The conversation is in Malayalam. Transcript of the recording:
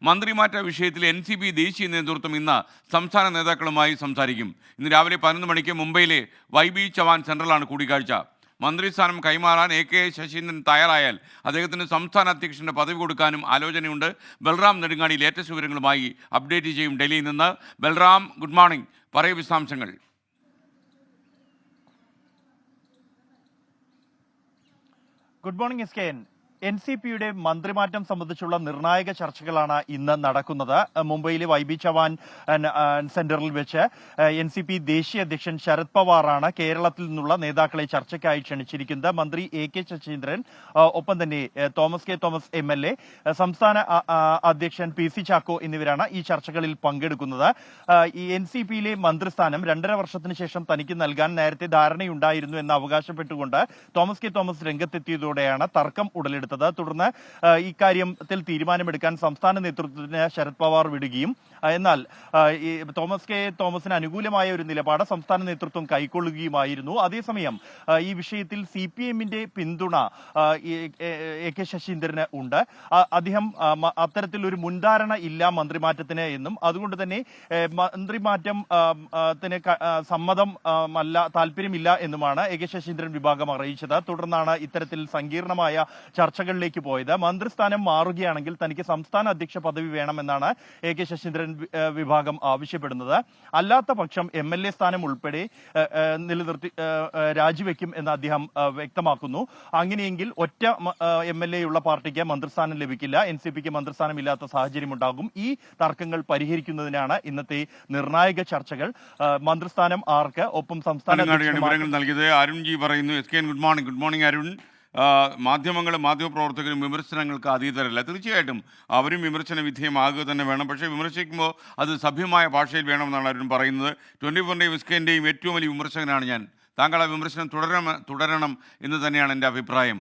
മന്ത്രിമാറ്റ വിഷയത്തിൽ NCP ദേശീയ നേതൃത്വം ഇന്ന് സംസ്ഥാന നേതാക്കളുമായി സംസാരിക്കും. ഇന്ന് രാവിലെ 11 മണിക്ക് മുംബൈയിലെ YB ചവാൻ സെൻട്രലാണ് കൂടിക്കാഴ്ച. മന്ത്രിസ്ഥാനം കൈമാറാൻ AK ശശീന്ദ്രൻ തയ്യാറായാൽ അദ്ദേഹത്തിന് സംസ്ഥാന അധ്യക്ഷന്റെ പദവി കൊടുക്കാനും ആലോചനയുണ്ട്. ബൽറാം നെടുങ്ങാടി ലേറ്റസ്റ്റ് വിവരങ്ങളുമായി അപ്ഡേറ്റ് ചെയ്യും ഡൽഹിയിൽ നിന്ന്. ബൽറാം, ഗുഡ് മോർണിംഗ്, പറയൂ വിശദാംശങ്ങൾ. Good morning SKN. NCPയുടെ മന്ത്രിമാറ്റം സംബന്ധിച്ചുള്ള നിർണായക ചർച്ചകളാണ് ഇന്ന് നടക്കുന്നത്. മുംബൈയിലെ YB ചവാൻ സെന്ററിൽ വെച്ച് NCP ദേശീയ അധ്യക്ഷൻ ശരത് പവാറാണ് കേരളത്തിൽ നിന്നുള്ള നേതാക്കളെ ചർച്ചയ്ക്കായി ക്ഷണിച്ചിരിക്കുന്നത്. മന്ത്രി AK ശശീന്ദ്രൻ, ഒപ്പം തന്നെ തോമസ് MLA, സംസ്ഥാന അധ്യക്ഷൻ PC ചാക്കോ എന്നിവരാണ് ഈ ചർച്ചകളിൽ പങ്കെടുക്കുന്നത്. ഈ NCPയിലെ മന്ത്രിസ്ഥാനം 2.5 വർഷത്തിന് ശേഷം തനിക്ക് നൽകാൻ നേരത്തെ ധാരണയുണ്ടായിരുന്നു എന്ന് അവകാശപ്പെട്ടുകൊണ്ട് തോമസ് രംഗത്തെത്തിയതോടെയാണ് തർക്കം ഉടലെടുത്തത്. തുടർന്ന് ഇക്കാര്യത്തിൽ തീരുമാനമെടുക്കാൻ സംസ്ഥാന നേതൃത്വത്തിന് ശരത് പവാർ വിടുകയും എന്നാൽ തോമസിന് അനുകൂലമായ ഒരു നിലപാട് സംസ്ഥാന നേതൃത്വം കൈക്കൊള്ളുകയുമായിരുന്നു. അതേസമയം ഈ വിഷയത്തിൽ CPMന്റെ പിന്തുണ AK ശശീന്ദ്രന് ഉണ്ട്. അദ്ദേഹം അത്തരത്തിലൊരു മുൻധാരണ ഇല്ല മന്ത്രിമാറ്റത്തിന് എന്നും അതുകൊണ്ട് തന്നെ മന്ത്രിമാറ്റത്തിന് താല്പര്യമില്ല എന്നുമാണ് AK ശശീന്ദ്രൻ വിഭാഗം അറിയിച്ചത്. തുടർന്നാണ് ഇത്തരത്തിൽ സങ്കീർണമായ ചർച്ചകളിലേക്ക് പോയത്. മന്ത്രിസ്ഥാനം മാറുകയാണെങ്കിൽ തനിക്ക് സംസ്ഥാന അധ്യക്ഷ പദവി വേണമെന്നാണ് AK ശശീന്ദ്രൻ വിഭാഗം ആവശ്യപ്പെടുന്നത്. അല്ലാത്ത പക്ഷം MLA സ്ഥാനം ഉൾപ്പെടെ രാജിവെക്കും എന്ന് അദ്ദേഹം വ്യക്തമാക്കുന്നു. അങ്ങനെയെങ്കിൽ ഒറ്റ MLA ഉള്ള പാർട്ടിക്ക് മന്ത്രിസ്ഥാനം ലഭിക്കില്ല. NCPക്ക് മന്ത്രിസ്ഥാനം ഇല്ലാത്ത സാഹചര്യം ഉണ്ടാകും. ഈ തർക്കങ്ങൾ പരിഹരിക്കുന്നതിനാണ് ഇന്നത്തെ നിർണായക ചർച്ചകൾ. മന്ത്രിസ്ഥാനം ആർക്ക്, ഒപ്പം സംസ്ഥാന വിവരങ്ങൾ നൽകിയത് അരുൺജി പറയുന്നു. SKN, good morning Arun. മാധ്യമങ്ങളും മാധ്യമപ്രവർത്തകരും വിമർശനങ്ങൾക്ക് അതീതരല്ല. തീർച്ചയായിട്ടും അവരും വിമർശന വിധേയമാകുക തന്നെ വേണം. പക്ഷേ വിമർശിക്കുമ്പോൾ അത് സഭ്യമായ ഭാഷയിൽ വേണമെന്നാണ് അവരും പറയുന്നത്. 24-ൻ്റെയും SKNൻ്റെയും ഏറ്റവും വലിയ വിമർശകനാണ് ഞാൻ. താങ്കൾ ആ വിമർശനം തുടരണം എന്ന് തന്നെയാണ് എൻ്റെ അഭിപ്രായം.